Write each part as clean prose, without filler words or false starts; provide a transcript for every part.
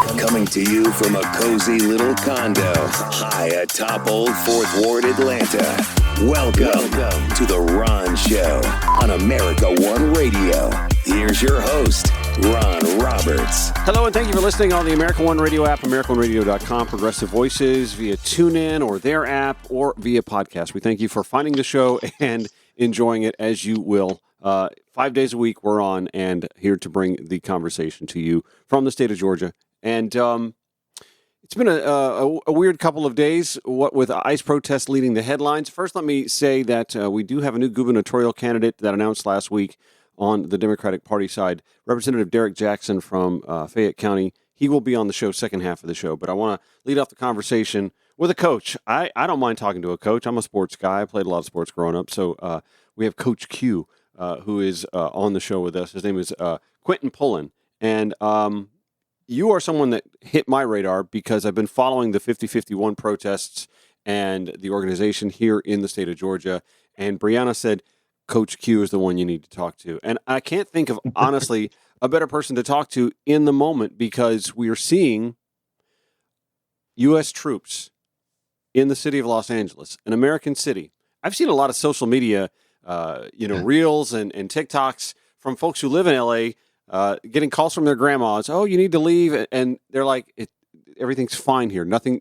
Coming to you from a cozy little condo high atop Old 4th Ward, Atlanta. Welcome to The Ron Show on America One Radio. Here's your host, Ron Roberts. Hello, and thank you for listening on the America One Radio app, AmericaOneRadio.com, Progressive Voices, via TuneIn or their app, or via podcast. We thank you for finding the show and enjoying it as you will. 5 days a week we're on and here to bring the conversation to you from the state of Georgia. And it's been a weird couple of days, what with ICE protests leading the headlines. First, let me say that we do have a new gubernatorial candidate that announced last week on the Democratic Party side, Representative Derek Jackson from Fayette County. He will be on the show second half of the show, but I want to lead off the conversation with a coach. I don't mind talking to a coach. I'm a sports guy. I played a lot of sports growing up, so we have Coach Q, who is on the show with us. His name is Quentin Pullen, and you are someone that hit my radar because I've been following the 50-51 protests and the organization here in the state of Georgia. And Brianna said, Coach Q is the one you need to talk to. And I can't think of, honestly, a better person to talk to in the moment because we are seeing U.S. troops in the city of Los Angeles, an American city. I've seen a lot of social media, reels and TikToks from folks who live in L.A., getting calls from their grandmas, oh, you need to leave. And they're like, everything's fine here. Nothing,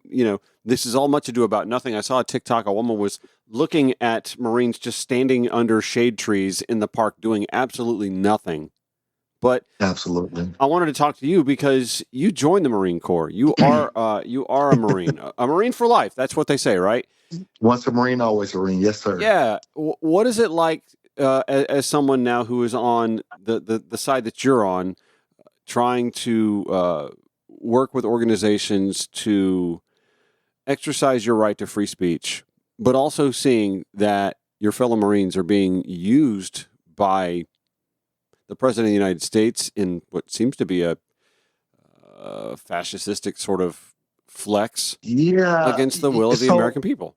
this is all much ado about nothing. I saw a TikTok. A woman was looking at Marines just standing under shade trees in the park doing absolutely nothing. But absolutely, I wanted to talk to you because you joined the Marine Corps. You are a Marine, a Marine for life. That's what they say, right? Once a Marine, always a Marine. Yes, sir. Yeah. What is it like as someone now who is on the side that you're on, trying to work with organizations to exercise your right to free speech, but also seeing that your fellow Marines are being used by the President of the United States in what seems to be a fascistic sort of flex against the will of the American people?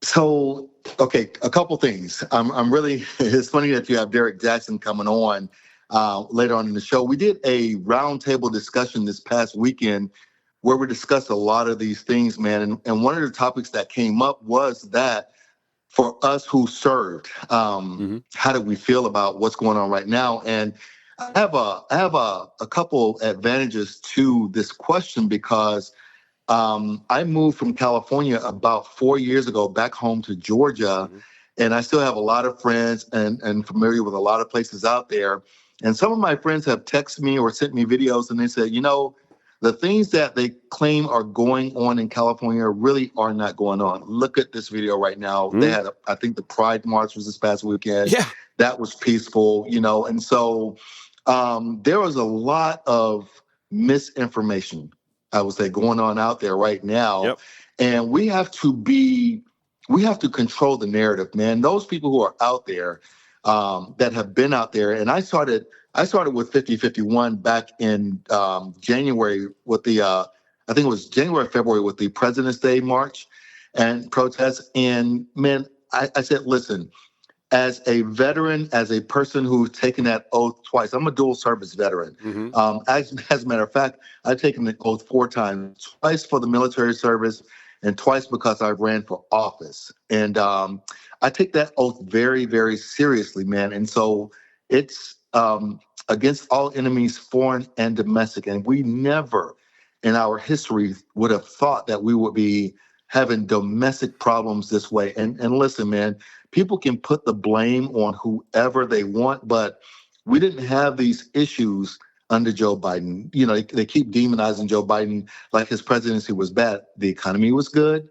So, okay, a couple things. I'm really, it's funny that you have Derek Jackson coming on later on in the show. We did a roundtable discussion this past weekend where we discussed a lot of these things, man. And one of the topics that came up was that for us who served, how do we feel about what's going on right now? And I have a couple advantages to this question because I moved from California about 4 years ago back home to Georgia, and I still have a lot of friends and familiar with a lot of places out there. And some of my friends have texted me or sent me videos, and they said, the things that they claim are going on in California really are not going on. Look at this video right now. They had, I think the Pride March was this past weekend. Yeah. That was peaceful, and so there was a lot of misinformation, I would say, going on out there right now. Yep. And we have to control the narrative, man. Those people who are out there that have been out there, and I started with 50-51 back in January with the, I think it was January, February with the President's Day March and protests. And man, I said, listen, as a veteran, as a person who's taken that oath twice, I'm a dual service veteran. As a matter of fact, I've taken the oath 4 times, twice for the military service and twice because I ran for office. And I take that oath very, very seriously, man. And so it's against all enemies, foreign and domestic. And we never in our history would have thought that we would be having domestic problems this way. And listen, man, people can put the blame on whoever they want, but we didn't have these issues under Joe Biden. They keep demonizing Joe Biden like his presidency was bad. The economy was good.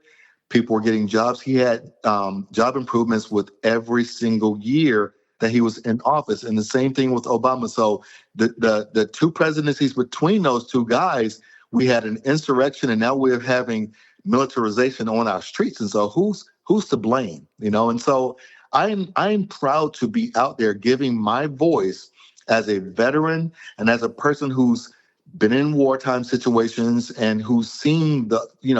People were getting jobs. He had job improvements with every single year that he was in office. And the same thing with Obama. So the two presidencies between those two guys, we had an insurrection, and now we're having militarization on our streets. And so who's to blame? And so I'm proud to be out there giving my voice as a veteran and as a person who's been in wartime situations and who's seen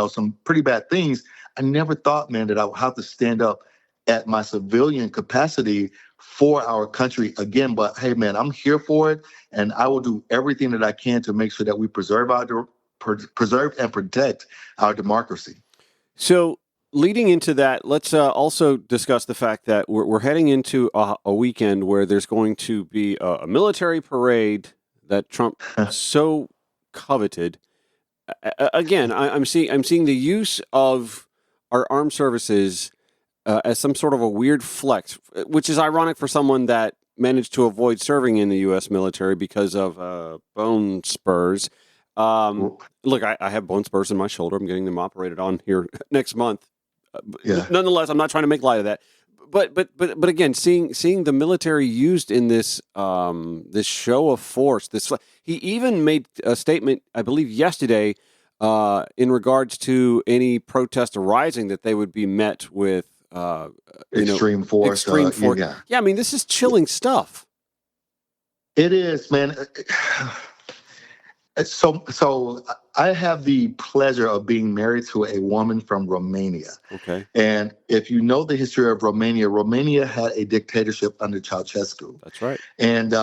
some pretty bad things. I never thought, man, that I would have to stand up at my civilian capacity for our country again. But hey, man, I'm here for it, and I will do everything that I can to make sure that we preserve and protect our democracy. So, leading into that, let's also discuss the fact that we're heading into a weekend where there's going to be a military parade that Trump so coveted. Again, I'm seeing the use of our armed services as some sort of a weird flex, which is ironic for someone that managed to avoid serving in the U.S. military because of bone spurs. Look, I have bone spurs in my shoulder. I'm getting them operated on here next month. Yeah. Nonetheless, I'm not trying to make light of that. But again, seeing the military used in this this show of force. He even made a statement, I believe, yesterday in regards to any protest arising that they would be met with extreme force. Extreme force. Yeah, I mean, this is chilling stuff. It is, man. So I have the pleasure of being married to a woman from Romania. Okay. And if you know the history of Romania, Romania had a dictatorship under Ceausescu. That's right. And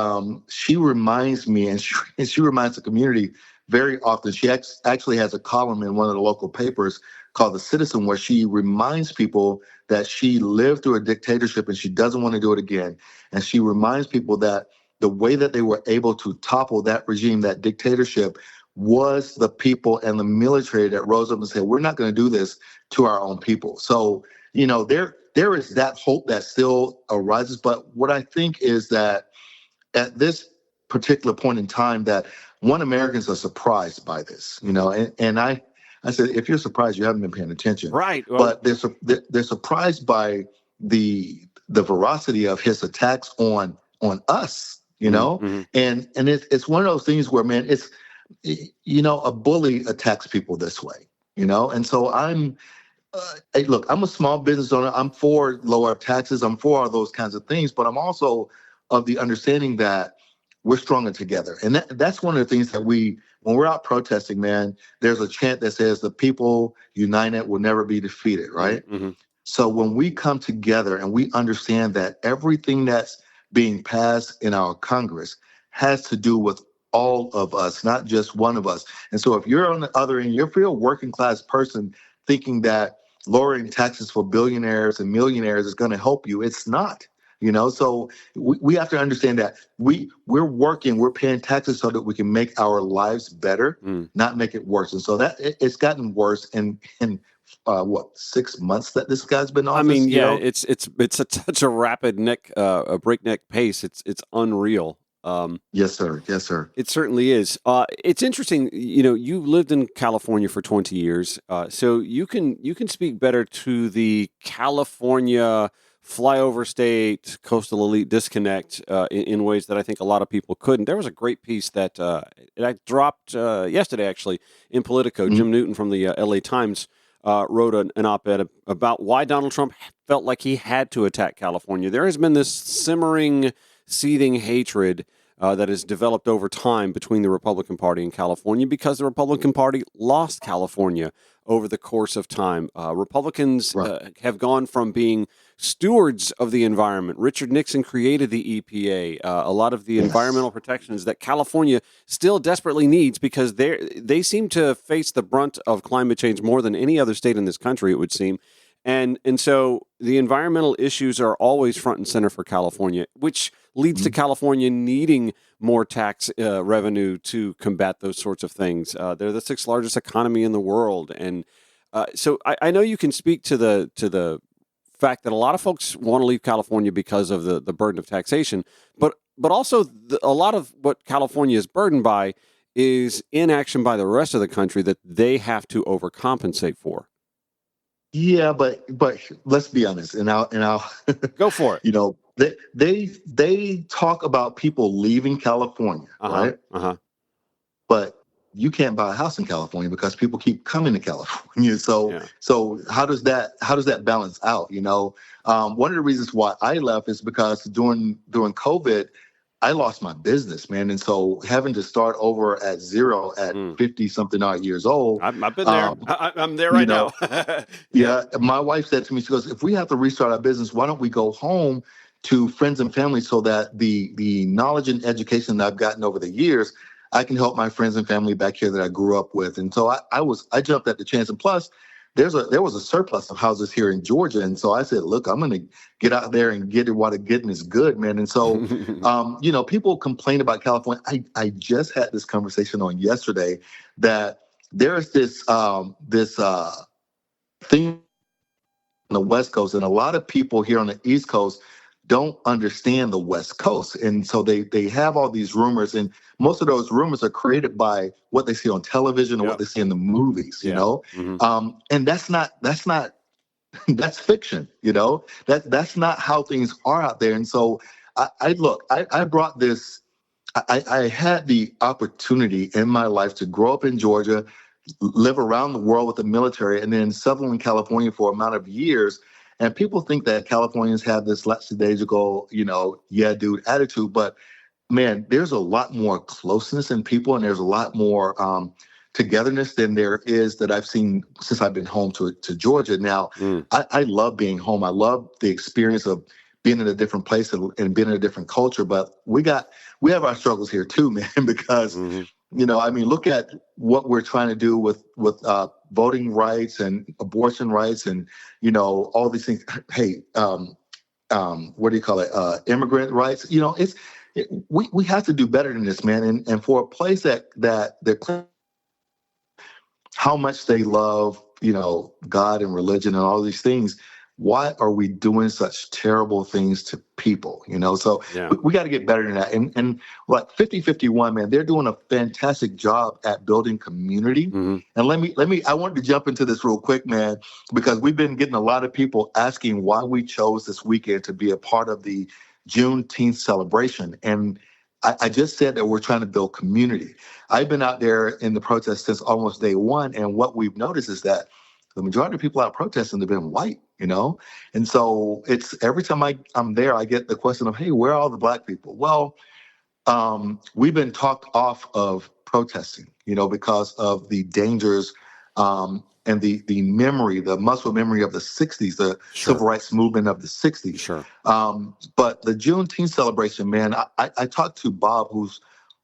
she reminds me, and she reminds the community very often. She actually has a column in one of the local papers called The Citizen, where she reminds people that she lived through a dictatorship and she doesn't want to do it again. And she reminds people that the way that they were able to topple that regime, that dictatorship, was the people and the military that rose up and said, we're not going to do this to our own people. So, there is that hope that still arises. But what I think is that at this particular point in time, that Americans are surprised by this, and I said, if you're surprised, you haven't been paying attention. Right. Well, but they're surprised by the veracity of his attacks on us. Mm-hmm. And it's one of those things where, man, it's, a bully attacks people this way, and so hey, look, I'm a small business owner. I'm for lower taxes. I'm for all those kinds of things, but I'm also of the understanding that we're stronger together. And that's one of the things that when we're out protesting, man, there's a chant that says the people united will never be defeated, right? Mm-hmm. So when we come together and we understand that everything that's being passed in our Congress has to do with all of us, not just one of us. And so if you're on the other end, if you're a working class person thinking that lowering taxes for billionaires and millionaires is going to help you, it's not. So we have to understand that we're paying taxes so that we can make our lives better, not make it worse. And so that it's gotten worse in 6 months that this guy's been on. I mean, it's such a rapid a breakneck pace. It's unreal. Yes, sir. Yes, sir. It certainly is. It's interesting. You lived in California for 20 years, so you can speak better to the California flyover state coastal elite disconnect in ways that I think a lot of people couldn't. There was a great piece that I dropped yesterday, actually, in Politico. Mm-hmm. Jim Newton from the LA Times wrote an op-ed about why Donald Trump felt like he had to attack California. There has been this simmering, seething hatred that has developed over time between the Republican Party and California because the Republican Party lost California over the course of time. Republicans have gone from being stewards of the environment. Richard Nixon created the EPA. A lot of the environmental protections that California still desperately needs because they seem to face the brunt of climate change more than any other state in this country, it would seem. And so the environmental issues are always front and center for California, which leads to California needing more tax revenue to combat those sorts of things. They're the sixth largest economy in the world. And so I know you can speak to the fact that a lot of folks want to leave California because of the burden of taxation, but also a lot of what California is burdened by is inaction by the rest of the country that they have to overcompensate for. Yeah, but let's be honest, and I'll go for it. They talk about people leaving California, right? But you can't buy a house in California because people keep coming to California. So how does that balance out? One of the reasons why I left is because during COVID, I lost my business, man. And so having to start over at zero at 50-something odd years old. I've been there. I'm there right now. Yeah. My wife said to me, she goes, if we have to restart our business, why don't we go home to friends and family so that the knowledge and education that I've gotten over the years, I can help my friends and family back here that I grew up with. And so I jumped at the chance. And plus, there was a surplus of houses here in Georgia. And so I said, look, I'm going to get out there and get it while the getting is good, man. And so, people complain about California. I just had this conversation on yesterday that there is this thing on the West Coast, and a lot of people here on the East Coast don't understand the West Coast. And so they have all these rumors, and most of those rumors are created by what they see on television or what they see in the movies, you know? Mm-hmm. And that's that's fiction, that's not how things are out there. And so I brought this, I had the opportunity in my life to grow up in Georgia, live around the world with the military, and then settle in California for amount of years. And people think that Californians have this lackadaisical, yeah, dude attitude. But man, there's a lot more closeness in people, and there's a lot more togetherness than there is that I've seen since I've been home to Georgia. Now, I love being home. I love the experience of being in a different place and being in a different culture. But we have our struggles here too, man, because look at what we're trying to do with voting rights and abortion rights and, all these things. Hey, what do you call it? Immigrant rights. We have to do better than this, man. And for a place that how much they love, God and religion and all these things, why are we doing such terrible things to people? So we got to get better than that. And like 5051, man, they're doing a fantastic job at building community. Mm-hmm. And I wanted to jump into this real quick, man, because we've been getting a lot of people asking why we chose this weekend to be a part of the Juneteenth celebration. And I just said that we're trying to build community. I've been out there in the protest since almost day one. And what we've noticed is that the majority of people out protesting have been white, And so it's every time I'm there, I get the question of, hey, where are all the black people? Well, we've been talked off of protesting, because of the dangers and the muscle memory of the 60s, the civil rights movement of the 60s. Sure. But the Juneteenth celebration, man, I talked to Bob, who's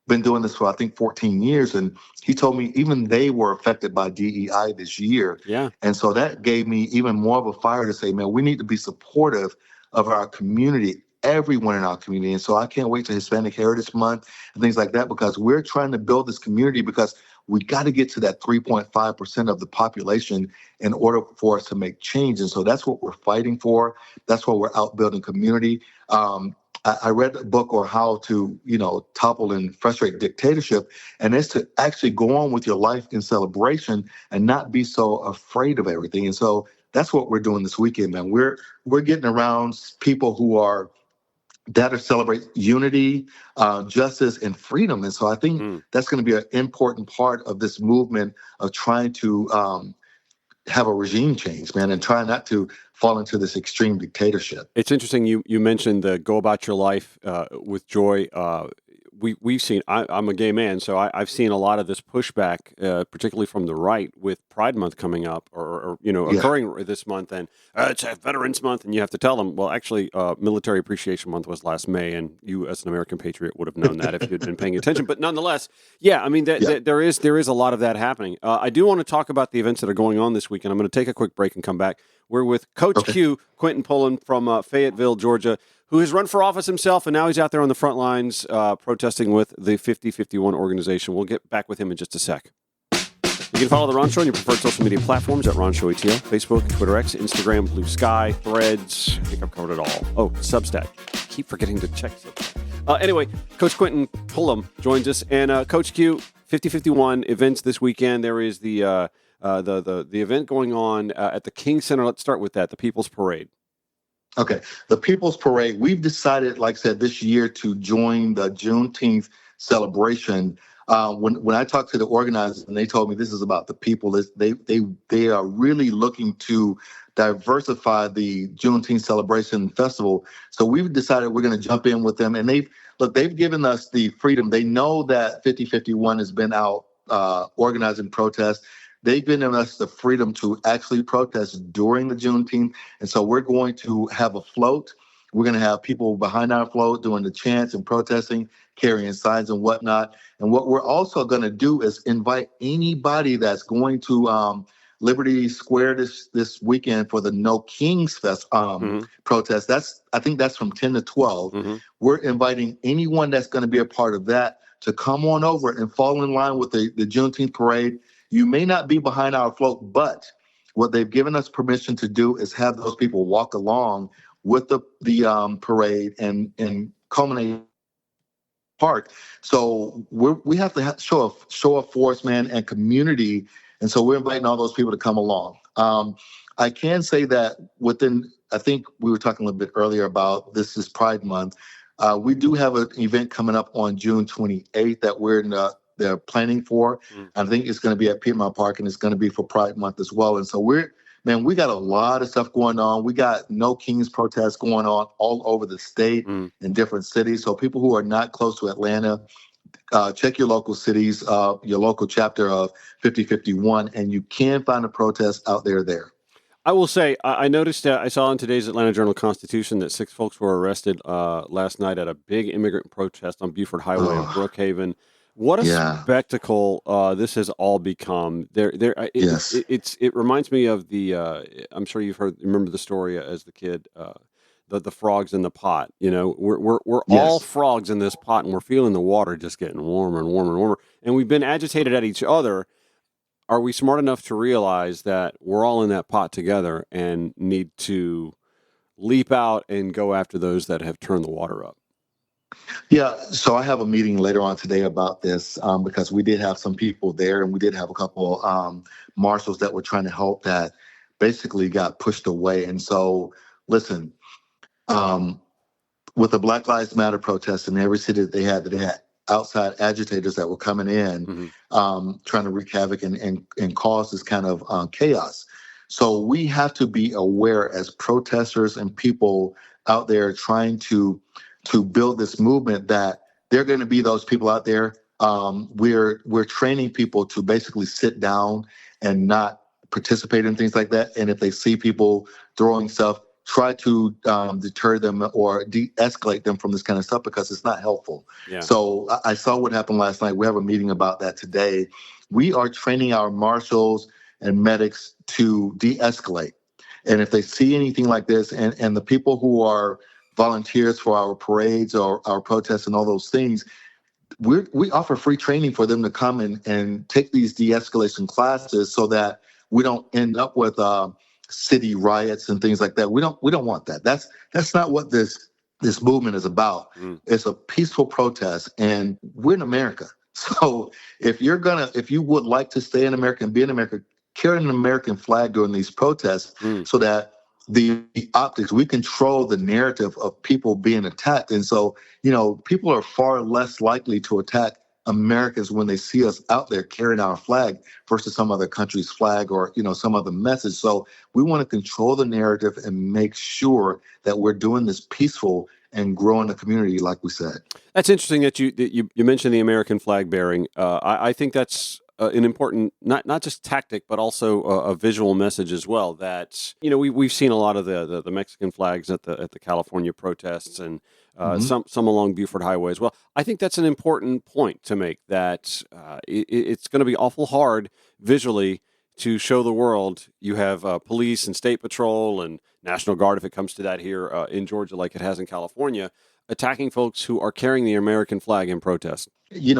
been doing this for, I think, 14 years. And he told me even they were affected by DEI this year. Yeah. And so that gave me even more of a fire to say, man, we need to be supportive of our community, everyone in our community. And so I can't wait to Hispanic Heritage Month and things like that, because we're trying to build this community, because we got to get to that 3.5% of the population in order for us to make change. And so that's what we're fighting for. That's why we're out building community. I read a book on how to, topple and frustrate dictatorship. And it's to actually go on with your life in celebration and not be so afraid of everything. And so that's what we're doing this weekend, man. We're getting around people that are celebrate unity, justice, and freedom. And so I think that's going to be an important part of this movement of trying to have a regime change, man, and try not to fall into this extreme dictatorship. It's interesting you mentioned the go about your life with joy. We've seen, I'm a gay man, so I've seen a lot of this pushback, particularly from the right, with Pride Month coming up or occurring this month, and it's a Veterans Month, and you have to tell them, well, actually, Military Appreciation Month was last May, and you, as an American patriot, would have known that if you'd been paying attention. But nonetheless, there is a lot of that happening. I do want to talk about the events that are going on this weekend. I'm going to take a quick break and come back. We're with Coach Q, Quentin Pullen from Fayetteville, Georgia, who has run for office himself, and now he's out there on the front lines protesting with the 5051 organization. We'll get back with him in just a sec. You can follow The Ron Show on your preferred social media platforms at Ron Show ATL, Facebook, Twitter X, Instagram, Blue Sky, Threads. I think I've covered it all. Oh, Substack. I keep forgetting to check Substack. Anyway, Coach Quentin Pullen joins us. And Coach Q, 5051 events this weekend. There is the event going on at the King Center. Let's start with that, the People's Parade. Okay, the People's Parade. We've decided, like I said, this year to join the Juneteenth celebration. When I talked to the organizers and they told me this is about the people, they are really looking to diversify the Juneteenth celebration festival. So we've decided we're going to jump in with them, and they've given us the freedom. They know that 5051 has been out organizing protests. They've given us the freedom to actually protest during the Juneteenth. And so we're going to have a float. We're going to have people behind our float doing the chants and protesting, carrying signs and whatnot. And what we're also going to do is invite anybody that's going to Liberty Square this weekend for the No Kings Fest protest. I think that's from 10 to 12. Mm-hmm. We're inviting anyone that's going to be a part of that to come on over and fall in line with the Juneteenth parade. You may not be behind our float, but what they've given us permission to do is have those people walk along with the parade and culminate park. So we have to show a force, man, and community. And so we're inviting all those people to come along. I can say that I think we were talking a little bit earlier about this is Pride Month. We do have an event coming up on June 28th that they're planning for. I think it's going to be at Piedmont Park, and it's going to be for Pride Month as well. And so we got a lot of stuff going on. We got No Kings protests going on all over the state in different cities. So people who are not close to Atlanta, check your local cities, your local chapter of 5051, and you can find a protest out there. I will say, I noticed I saw in today's Atlanta Journal-Constitution that 6 folks were arrested last night at a big immigrant protest on Buford Highway in Brookhaven. What a spectacle this has all become. It reminds me of I'm sure you've remember the story as the kid, the frogs in the pot. You know, we're all frogs in this pot, and we're feeling the water just getting warmer and warmer and warmer. And we've been agitated at each other. Are we smart enough to realize that we're all in that pot together and need to leap out and go after those that have turned the water up? Yeah, so I have a meeting later on today about this because we did have some people there, and we did have a couple marshals that were trying to help that basically got pushed away. And so, listen, with the Black Lives Matter protests in every city that they had outside agitators that were coming in, trying to wreak havoc and cause this kind of chaos. So we have to be aware as protesters and people out there trying to build this movement that there are going to be those people out there. We're training people to basically sit down and not participate in things like that. And if they see people throwing stuff, try to deter them or de-escalate them from this kind of stuff because it's not helpful. Yeah. So I saw what happened last night. We have a meeting about that today. We are training our marshals and medics to de-escalate. And if they see anything like this, and the people who are volunteers for our parades or our protests and all those things, we offer free training for them to come and take these de-escalation classes so that we don't end up with city riots and things like that. We don't want that. That's not what this movement is about. It's a peaceful protest, and we're in America. So if you would like to stay in America and be in America, carry an American flag during these protests so that the optics, we control the narrative of people being attacked. And so, people are far less likely to attack Americans when they see us out there carrying our flag versus some other country's flag or, some other message. So we want to control the narrative and make sure that we're doing this peaceful and growing the community, like we said. That's interesting that you mentioned the American flag bearing. I think that's an important, not just tactic, but also a visual message as well. That we've seen a lot of the Mexican flags at the California protests and some along Buford Highway as well. I think that's an important point to make. That it's going to be awful hard visually to show the world you have police and state patrol and National Guard, if it comes to that here in Georgia, like it has in California, attacking folks who are carrying the American flag in protest.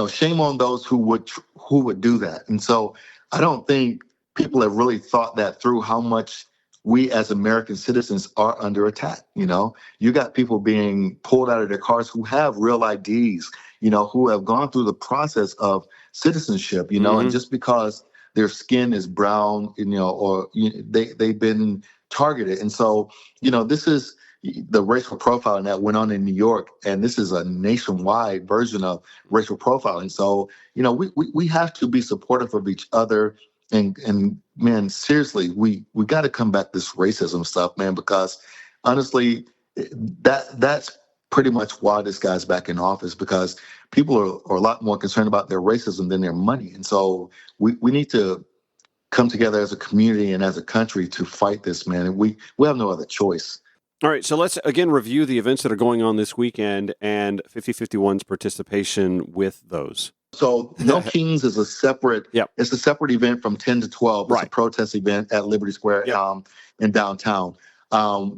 Shame on those who would do that. And so I don't think people have really thought that through, how much we as American citizens are under attack. You got people being pulled out of their cars who have real IDs, who have gone through the process of citizenship, and just because their skin is brown, or they've been targeted. And so, this is the racial profiling that went on in New York, and this is a nationwide version of racial profiling. So, we have to be supportive of each other. And man, seriously, we got to combat this racism stuff, man, because honestly, that's pretty much why this guy's back in office, because people are a lot more concerned about their racism than their money. And so we need to come together as a community and as a country to fight this, man. And we have no other choice. All right, so let's again review the events that are going on this weekend and 5051's participation with those. So No Kings is a separate. Yep. It's a separate event from 10 to 12. It's Right. a protest event at Liberty Square in downtown.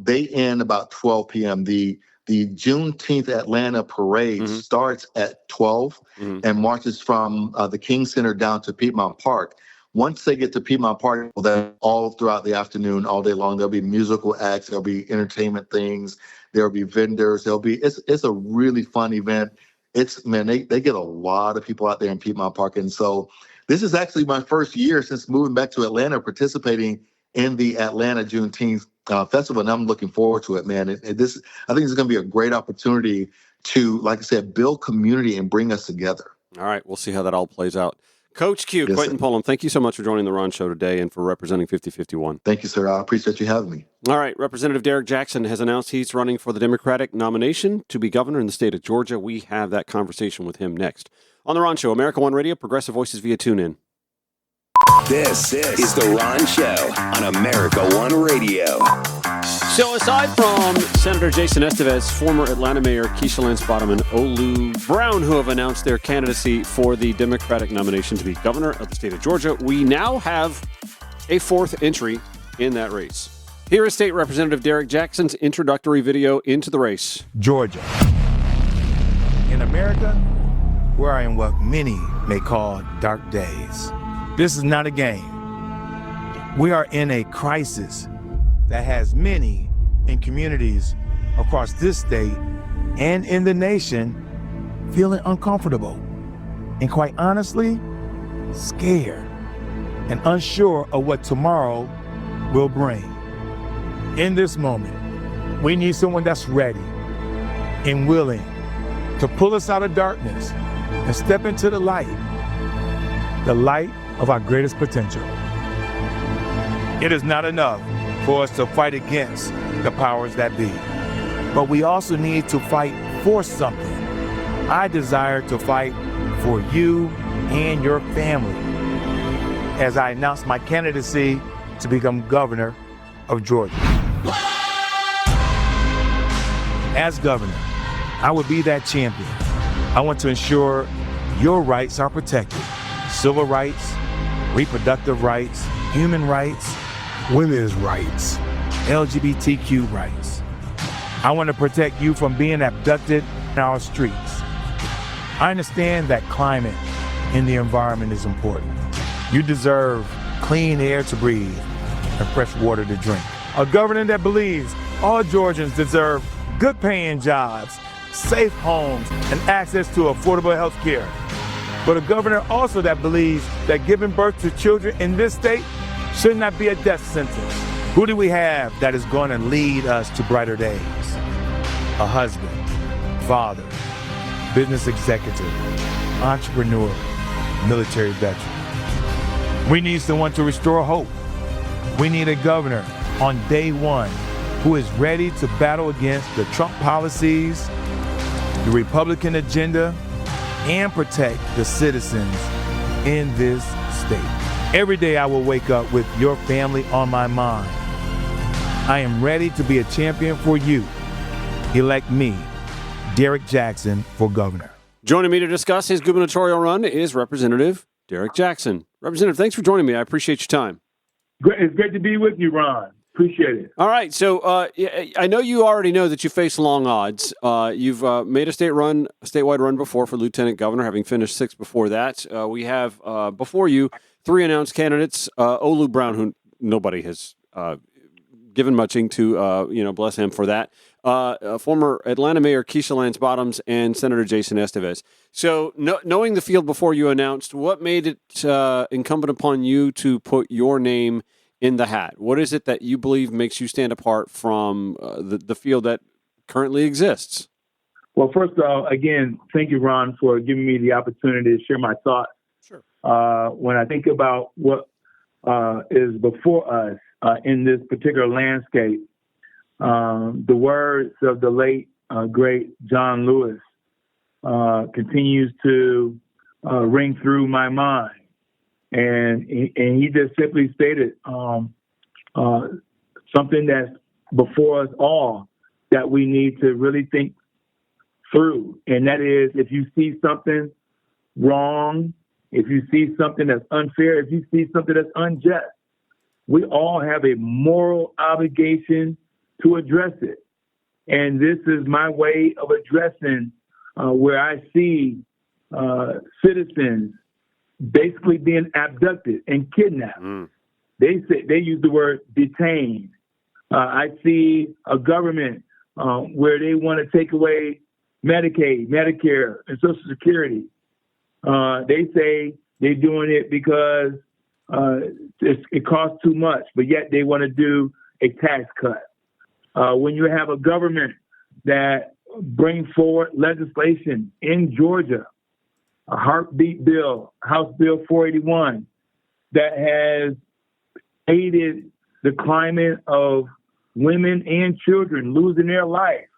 They end about 12 p.m. The Juneteenth Atlanta parade starts at 12 and marches from the King Center down to Piedmont Park. Once they get to Piedmont Park, then all throughout the afternoon, all day long, there'll be musical acts, there'll be entertainment things, there'll be vendors, it's a really fun event. They get a lot of people out there in Piedmont Park. And so this is actually my first year since moving back to Atlanta, participating in the Atlanta Juneteenth Festival, and I'm looking forward to it, man. I think it's going to be a great opportunity to, like I said, build community and bring us together. All right, we'll see how that all plays out. Coach Q, Yes, Quentin Pullum, thank you so much for joining the Ron Show today and for representing 5051. Thank you, sir. I appreciate you having me. All right, Representative Derek Jackson has announced he's running for the Democratic nomination to be governor in the state of Georgia. We have that conversation with him next. On the Ron Show, America One Radio, Progressive Voices via TuneIn. This is the Ron Show on America One Radio. So aside from Senator Jason Estevez, former Atlanta Mayor Keisha Lance Bottom, and Olu Brown, who have announced their candidacy for the Democratic nomination to be governor of the state of Georgia, we now have a fourth entry in that race. Here is State Representative Derek Jackson's introductory video into the race. Georgia. In America, where I am what many may call dark days. This is not a game. We are in a crisis that has many in communities across this state and in the nation feeling uncomfortable and, quite honestly, scared and unsure of what tomorrow will bring. In this moment, we need someone that's ready and willing to pull us out of darkness and step into the light of our greatest potential. It is not enough for us to fight against the powers that be, but we also need to fight for something. I desire to fight for you and your family as I announce my candidacy to become governor of Georgia. As governor, I will be that champion. I want to ensure your rights are protected. Civil rights, reproductive rights, human rights, women's rights, LGBTQ rights. I want to protect you from being abducted in our streets. I understand that climate and the environment is important. You deserve clean air to breathe and fresh water to drink. A governor that believes all Georgians deserve good paying jobs, safe homes, and access to affordable health care. But a governor also that believes that giving birth to children in this state should not be a death sentence. Who do we have that is going to lead us to brighter days? A husband, father, business executive, entrepreneur, military veteran. We need someone to restore hope. We need a governor on day one who is ready to battle against the Trump policies, the Republican agenda, and protect the citizens in this state. Every day I will wake up with your family on my mind. I am ready to be a champion for you. Elect me, Derek Jackson, for governor. Joining me to discuss his gubernatorial run is Representative Derek Jackson. Representative, thanks for joining me. I appreciate your time. Great. It's great to be with you, Ron. Appreciate it. All right. So I know you already know that you face long odds. You've made a statewide run before for lieutenant governor, having finished sixth before that. We have before you three announced candidates: Olu Brown, who nobody has given much ink to, bless him for that. Former Atlanta Mayor Keisha Lance Bottoms and Senator Jason Estevez. So knowing the field before you announced, what made it incumbent upon you to put your name in the hat? What is it that you believe makes you stand apart from the field that currently exists? Well, first of all, again, thank you, Ron, for giving me the opportunity to share my thoughts. Sure. When I think about what is before us in this particular landscape, the words of the late, great John Lewis continues to ring through my mind. And he just simply stated something that's before us all, that we need to really think through. And that is, if you see something wrong, if you see something that's unfair, if you see something that's unjust, we all have a moral obligation to address it. And this is my way of addressing where I see citizens basically being abducted and kidnapped. They use the word detained. I see a government where they want to take away Medicaid, Medicare, and Social Security. They say they're doing it because it costs too much, but yet they want to do a tax cut. When you have a government that brings forward legislation in Georgia, a heartbeat bill, House Bill 481, that has aided the climate of women and children losing their life,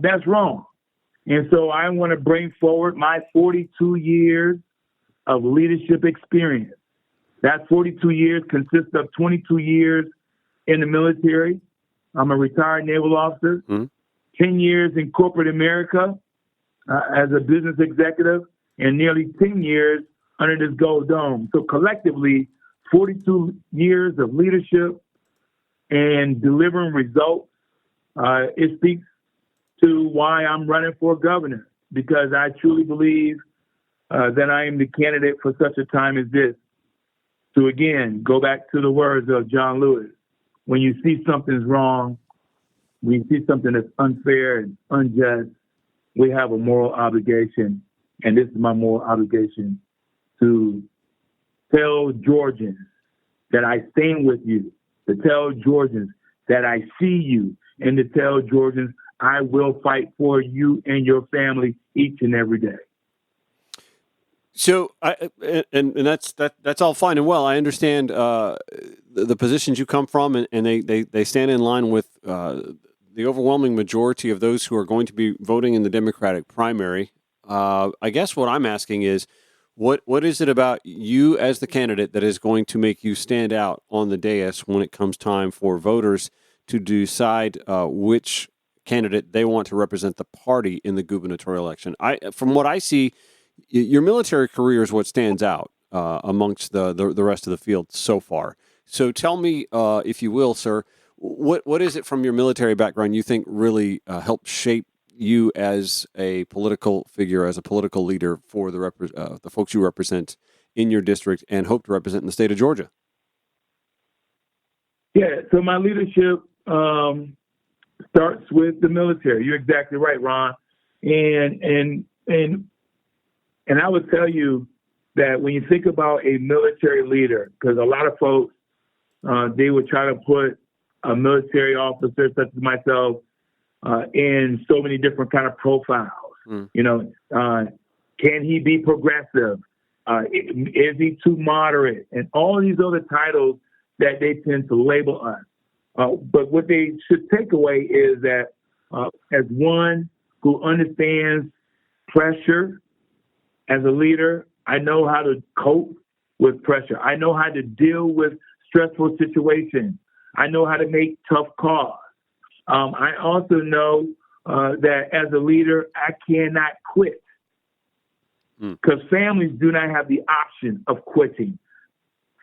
that's wrong. And so I want to bring forward my 42 years of leadership experience. That 42 years consists of 22 years in the military. I'm a retired naval officer, 10 years in corporate America as a business executive, and nearly 10 years under this gold dome. So collectively, 42 years of leadership and delivering results. It speaks to why I'm running for governor, because I truly believe that I am the candidate for such a time as this. To again, go back to the words of John Lewis. When you see something's wrong, when you see something that's unfair and unjust, we have a moral obligation, and this is my moral obligation, to tell Georgians that I stand with you, to tell Georgians that I see you, and to tell Georgians I will fight for you and your family each and every day. So, that's all fine and well. I understand the positions you come from, and they stand in line with the overwhelming majority of those who are going to be voting in the Democratic primary. I guess what I'm asking is, what is it about you as the candidate that is going to make you stand out on the dais when it comes time for voters to decide which candidate they want to represent the party in the gubernatorial election? From what I see, your military career is what stands out amongst the rest of the field so far. So tell me, if you will, sir, what is it from your military background you think really helped shape you as a political figure, as a political leader for the folks you represent in your district and hope to represent in the state of Georgia? Yeah, so my leadership starts with the military. You're exactly right, Ron. And I would tell you that when you think about a military leader, because a lot of folks, they would try to put a military officer such as myself in so many different kind of profiles. You know, can he be progressive? Is he too moderate? And all of these other titles that they tend to label us. But what they should take away is that as one who understands pressure, as a leader, I know how to cope with pressure. I know how to deal with stressful situations. I know how to make tough calls. I also know that as a leader, I cannot quit, because families do not have the option of quitting.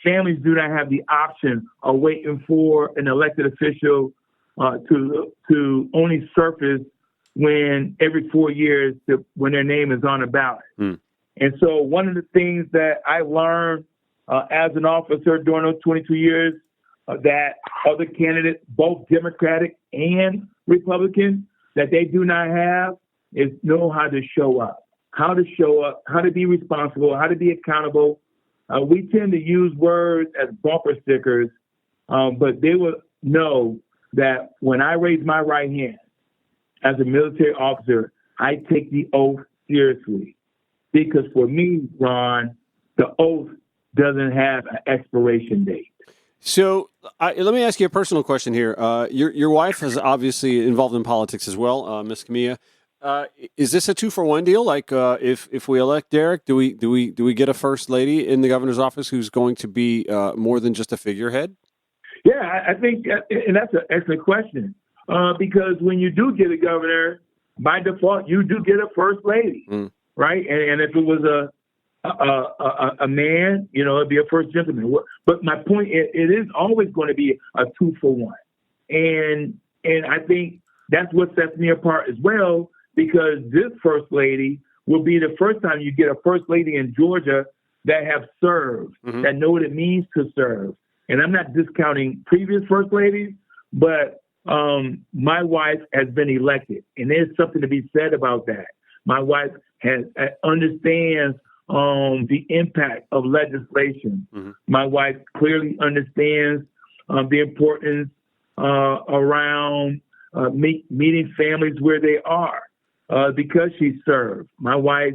Families do not have the option of waiting for an elected official to only surface when every 4 years when their name is on a ballot. And so one of the things that I learned as an officer during those 22 years that other candidates, both Democratic and Republican, that they do not have is know how to show up, how to be responsible, how to be accountable. We tend to use words as bumper stickers, but they will know that when I raise my right hand as a military officer, I take the oath seriously. Because for me, Ron, the oath doesn't have an expiration date. So let me ask you a personal question here. Your wife is obviously involved in politics as well, Ms. Camilla. Is this a 2-for-1 deal? Like, if we elect Derek, do we get a first lady in the governor's office who's going to be more than just a figurehead? Yeah, I think, and that's an excellent question. because when you do get a governor, by default, you do get a first lady, right? And if it was a man, it'd be a first gentleman. But my point is, it is always going to be a 2-for-1. And I think that's what sets me apart as well, because this first lady will be the first time you get a first lady in Georgia that have served, that know what it means to serve. And I'm not discounting previous first ladies, but my wife has been elected, and there's something to be said about that. My wife understands the impact of legislation. My wife clearly understands the importance around meeting families where they are because she served. My wife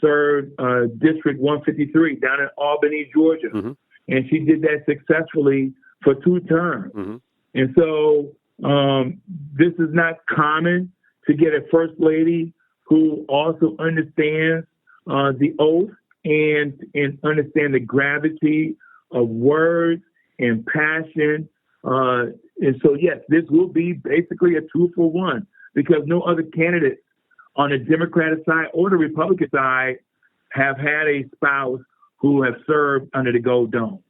served District 153 down in Albany, Georgia, and she did that successfully for 2 terms. And so this is not common to get a first lady who also understands the oath and understand the gravity of words and passion. And so, yes, this will be basically a 2-for-1 because no other candidates on the Democratic side or the Republican side have had a spouse who have served under the Gold Dome.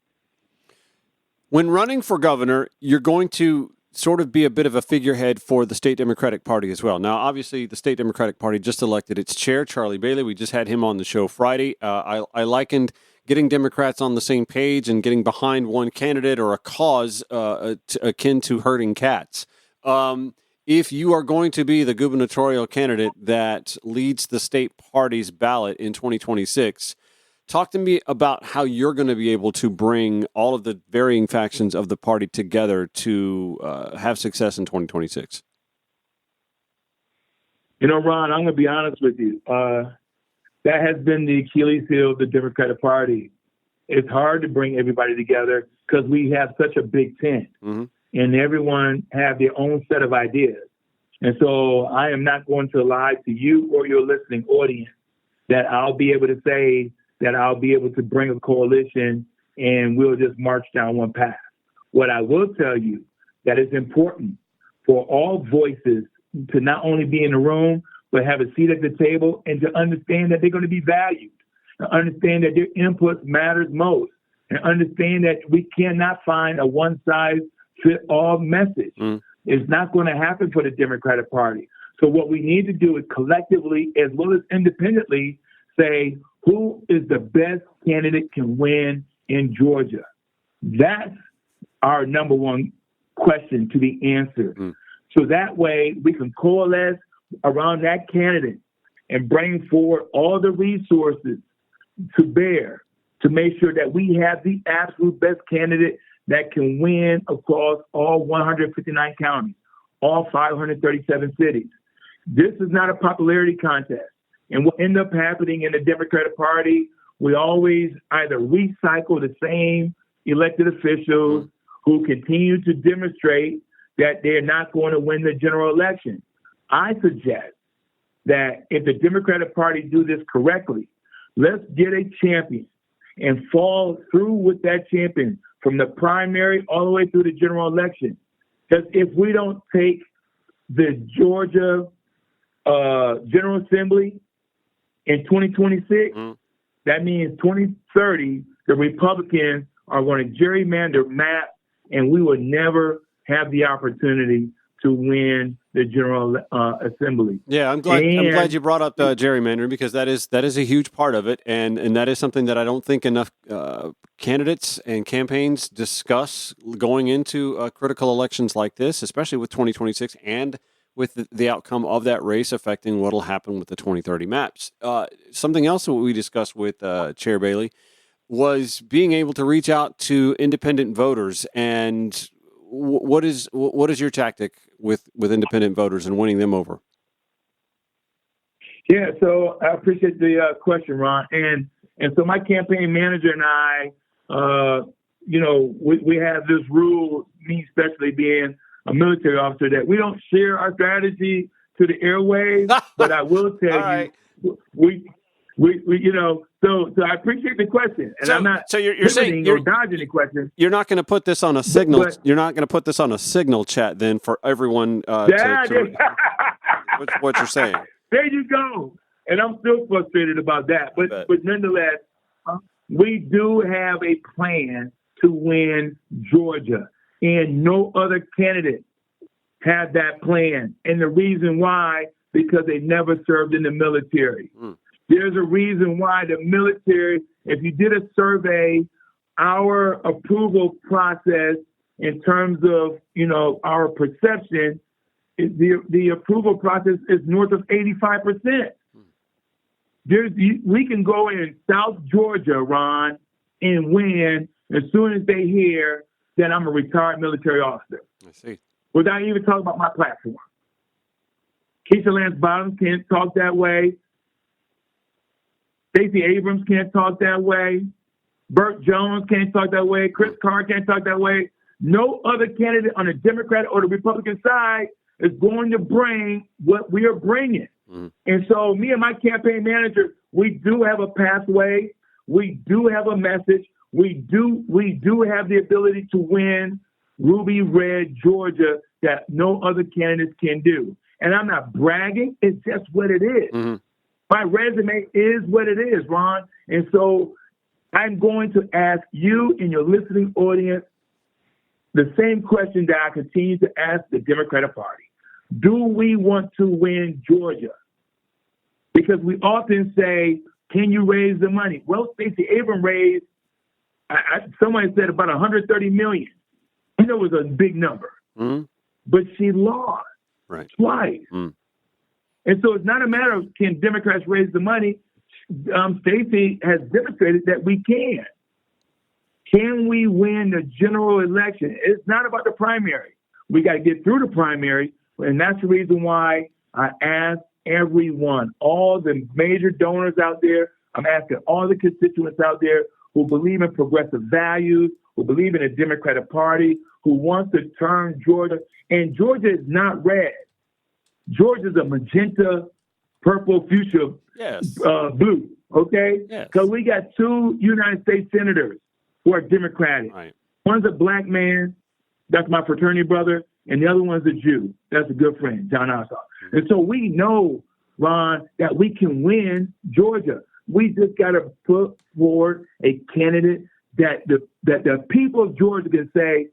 When running for governor, you're going to sort of be a bit of a figurehead for the state Democratic Party as well. Now, obviously, the state Democratic Party just elected its chair, Charlie Bailey. We just had him on the show Friday. I likened getting Democrats on the same page and getting behind one candidate or a cause akin to herding cats. If you are going to be the gubernatorial candidate that leads the state party's ballot in 2026, talk to me about how you're going to be able to bring all of the varying factions of the party together to have success in 2026. Ron, I'm going to be honest with you. That has been the Achilles heel of the Democratic Party. It's hard to bring everybody together because we have such a big tent, and everyone have their own set of ideas. And so I am not going to lie to you or your listening audience that I'll be able to say that I'll be able to bring a coalition and we'll just march down one path. What I will tell you that it's important for all voices to not only be in the room, but have a seat at the table and to understand that they're going to be valued, and understand that their input matters most, and understand that we cannot find a one-size-fits-all message. It's not going to happen for the Democratic Party. So what we need to do is collectively, as well as independently, say, who is the best candidate can win in Georgia? That's our number one question to be answered. So that way we can coalesce around that candidate and bring forward all the resources to bear to make sure that we have the absolute best candidate that can win across all 159 counties, all 537 cities. This is not a popularity contest. And what ends up happening in the Democratic Party, we always either recycle the same elected officials who continue to demonstrate that they're not going to win the general election. I suggest that if the Democratic Party do this correctly, let's get a champion and fall through with that champion from the primary all the way through the general election. Because if we don't take the Georgia General Assembly in 2026, that means 2030, the Republicans are going to gerrymander maps, and we will never have the opportunity to win the General Assembly. Yeah, I'm glad you brought up gerrymandering, because that is a huge part of it, and that is something that I don't think enough candidates and campaigns discuss going into critical elections like this, especially with 2026 and with the outcome of that race affecting what will happen with the 2030 maps. Something else that we discussed with Chair Bailey was being able to reach out to independent voters. And what is your tactic with independent voters and winning them over? Yeah, so I appreciate the question, Ron. And so my campaign manager and I, we have this rule, me especially being a military officer, that we don't share our strategy to the airwaves. But I will tell you, we So I appreciate the question, and I'm not. So you're saying you're dodging the question. You're not going to put this on a signal. But you're not going to put this on a signal chat then for everyone. What you're saying? There you go. And I'm still frustrated about that. But nonetheless, we do have a plan to win Georgia, and no other candidate had that plan. And the reason why, because they never served in the military. There's a reason why the military, if you did a survey, our approval process in terms of, our perception, the approval process is north of 85%. We can go in South Georgia, Ron, and win as soon as they hear that I'm a retired military officer. I see. Without even talking about my platform. Keisha Lance Bottoms can't talk that way. Stacey Abrams can't talk that way. Burt Jones can't talk that way. Chris Carr can't talk that way. No other candidate on the Democratic or the Republican side is going to bring what we are bringing. And so me and my campaign manager, we do have a pathway. We do have a message. We do have the ability to win ruby red Georgia that no other candidates can do. And I'm not bragging. It's just what it is. My resume is what it is, Ron. And so I'm going to ask you and your listening audience the same question that I continue to ask the Democratic Party. Do we want to win Georgia? Because we often say, can you raise the money? Well, Stacey Abrams raised, someone said about $130 million. I know it was a big number. But she lost twice. And so it's not a matter of can Democrats raise the money. Stacey has demonstrated that we can. Can we win the general election? It's not about the primary. We got to get through the primary, and that's the reason why I asked everyone, all the major donors out there, I'm asking all the constituents out there who believe in progressive values, who believe in a Democratic Party, who wants to turn Georgia. And Georgia is not red. Georgia's a magenta, purple, fuchsia, blue, okay? Because we got two United States senators who are Democratic. One's a black man, that's my fraternity brother, and the other one's a Jew. That's a good friend, John Ossoff. And so we know, Ron, that we can win Georgia. We just got to put forward a candidate that the people of Georgia can say,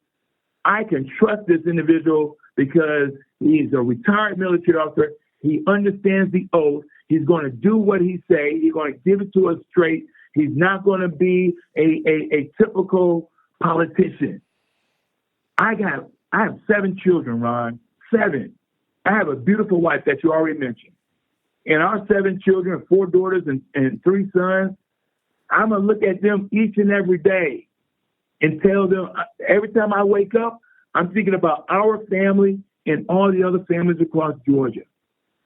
I can trust this individual because he's a retired military officer. He understands the oath. He's going to do what he say. He's going to give it to us straight. He's not going to be a typical politician. I have 7 children, Ron. 7. I have a beautiful wife that you already mentioned. And our 7 children, 4 daughters and 3 sons, I'm going to look at them each and every day and tell them, every time I wake up, I'm thinking about our family and all the other families across Georgia.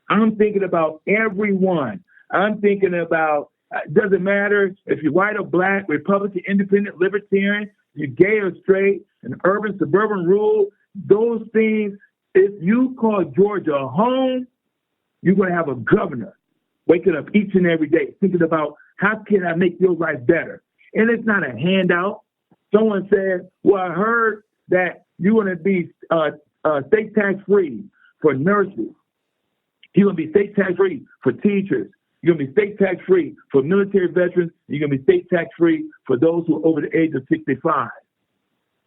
I'm thinking about everyone. I'm thinking about, doesn't matter if you're white or black, Republican, independent, libertarian, you're gay or straight, an urban, suburban, rural, those things, if you call Georgia a home, you're going to have a governor waking up each and every day thinking about how can I make your life better? And it's not a handout. Someone said, well, I heard that you're going to be state tax-free for nurses. You're going to be state tax-free for teachers. You're going to be state tax-free for military veterans. You're going to be state tax-free for those who are over the age of 65.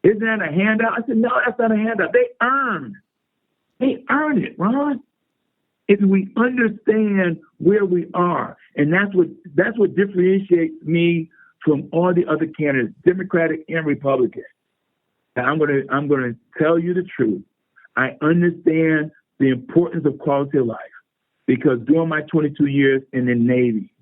Isn't that a handout? I said, no, that's not a handout. They earned it, Ron. If we understand where we are, and that's what differentiates me from all the other candidates, Democratic and Republican. And I'm gonna tell you the truth. I understand the importance of quality of life because during my 22 years in the Navy,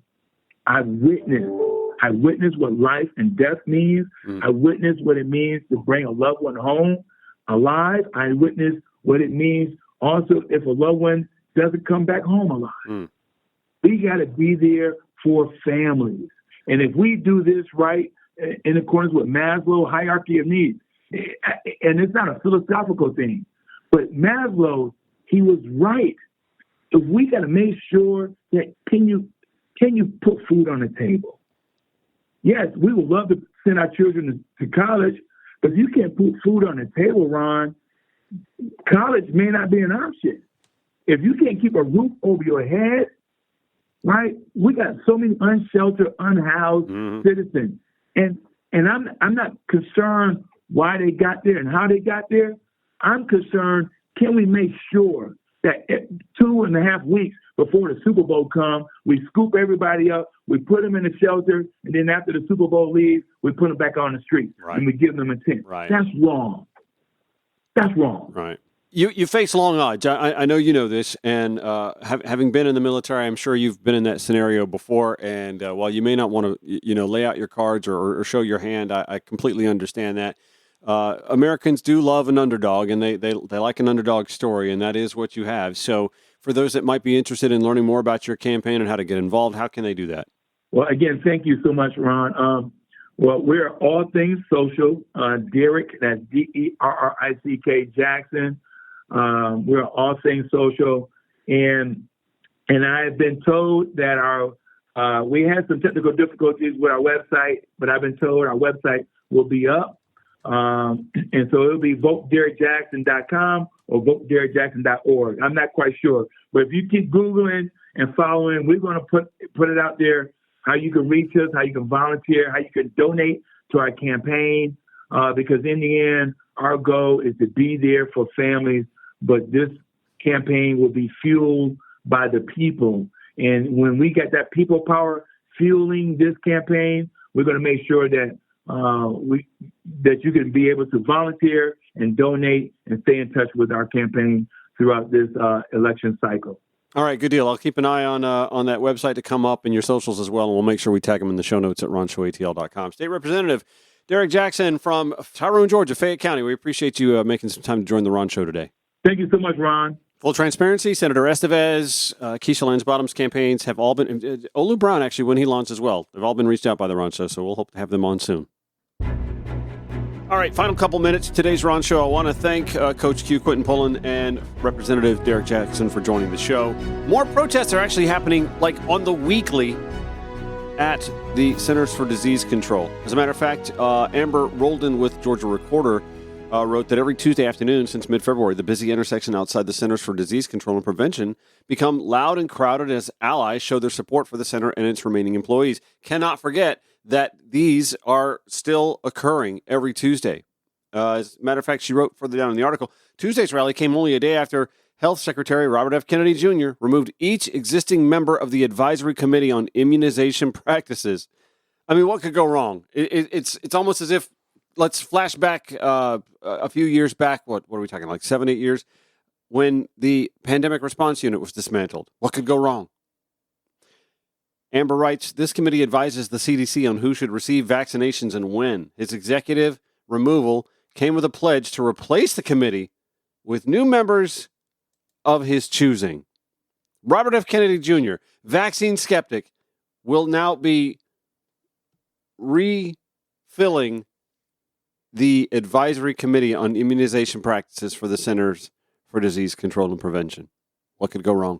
I witnessed what life and death means. I witnessed what it means to bring a loved one home alive. I witnessed what it means also if a loved one doesn't come back home alive. We got to be there for families. And if we do this right, in accordance with Maslow's hierarchy of needs, and it's not a philosophical thing, but Maslow, he was right. If we got to make sure that can you put food on the table? yes, we would love to send our children to college, but you can't put food on the table, Ron. College may not be an option. If you can't keep a roof over your head, right? We got so many unsheltered, unhoused citizens. And I'm not concerned why they got there and how they got there. I'm concerned, can we make sure that 2.5 weeks before the Super Bowl comes, we scoop everybody up, we put them in the shelter, and then after the Super Bowl leaves, we put them back on the street and we give them a tent. Right. That's wrong. That's wrong. Right. You face long odds. I know you know this, and having been in the military, I'm sure you've been in that scenario before. And while you may not want to, lay out your cards or show your hand, I completely understand that. Americans do love an underdog, and they like an underdog story, and that is what you have. So for those that might be interested in learning more about your campaign and how to get involved, how can they do that? Well, again, thank you so much, Ron. Well, we're all things social. Derrick, that's Derrick Jackson. We're all things social, and I've been told that we had some technical difficulties with our website, but I've been told our website will be up, and so it'll be voteDerrickJackson.com or voteDerrickJackson.org. I'm not quite sure, but if you keep Googling and following, we're going to put it out there. How you can reach us, how you can volunteer, how you can donate to our campaign, because in the end, our goal is to be there for families, but this campaign will be fueled by the people. And when we get that people power fueling this campaign, we're going to make sure that that you can be able to volunteer and donate and stay in touch with our campaign throughout this election cycle. All right, good deal. I'll keep an eye on that website to come up and your socials as well, and we'll make sure we tag them in the show notes at ronshowatl.com. State Representative Derrick Jackson from Tyrone, Georgia, Fayette County. We appreciate you making some time to join the Ron Show today. Thank you so much, Ron. Full transparency, Senator Estevez, Keisha Lance Bottoms campaigns have all been, Olu Brown actually, when he launched as well, they've all been reached out by the Ron Show, so we'll hope to have them on soon. All right, final couple minutes. Today's Ron Show. I want to thank Coach Q, Quentin Pullen, and Representative Derrick Jackson for joining the show. More protests are actually happening, like on the weekly, at the Centers for Disease Control. As a matter of fact, Amber Roldan with Georgia Recorder wrote that every Tuesday afternoon since mid-February, the busy intersection outside the Centers for Disease Control and Prevention become loud and crowded as allies show their support for the center and its remaining employees. Cannot forget that these are still occurring every Tuesday. As a matter of fact, she wrote further down in the article, Tuesday's rally came only a day after Health Secretary Robert F. Kennedy Jr. removed each existing member of the Advisory Committee on Immunization Practices. I mean, what could go wrong? It's almost as if, let's flash back a few years back, what are we talking, like 7-8 years, when the Pandemic Response Unit was dismantled. What could go wrong? Amber writes, this committee advises the CDC on who should receive vaccinations and when. His executive removal came with a pledge to replace the committee with new members of his choosing. Robert F. Kennedy Jr., vaccine skeptic, will now be refilling the Advisory Committee on Immunization Practices for the Centers for Disease Control and Prevention. What could go wrong?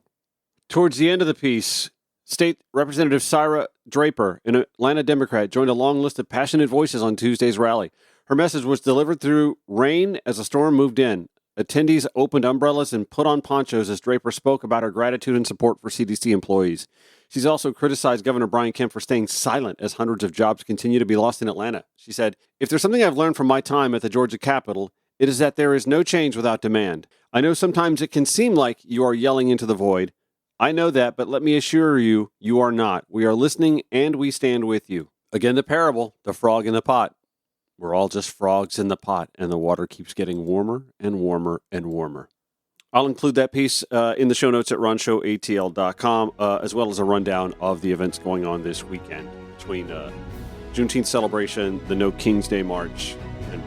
Towards the end of the piece, State Representative Syra Draper, an Atlanta Democrat, joined a long list of passionate voices on Tuesday's rally. Her message was delivered through rain as a storm moved in. Attendees opened umbrellas and put on ponchos as Draper spoke about her gratitude and support for CDC employees. She's also criticized Governor Brian Kemp for staying silent as hundreds of jobs continue to be lost in Atlanta. She said, if there's something I've learned from my time at the Georgia Capitol, it is that there is no change without demand. I know sometimes it can seem like you are yelling into the void. I know that, but let me assure you, you are not. We are listening and we stand with you. Again, the parable, the frog in the pot. We're all just frogs in the pot, and the water keeps getting warmer and warmer and warmer. I'll include that piece in the show notes at ronshowatl.com, as well as a rundown of the events going on this weekend between Juneteenth celebration, the No King's Day March. And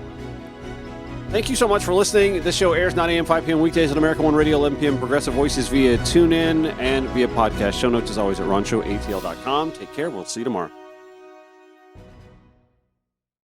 thank you so much for listening. This show airs 9 a.m., 5 p.m. weekdays on America One Radio, 11 p.m. Progressive Voices via TuneIn and via podcast. Show notes, as always, at ronshowatl.com. Take care. We'll see you tomorrow.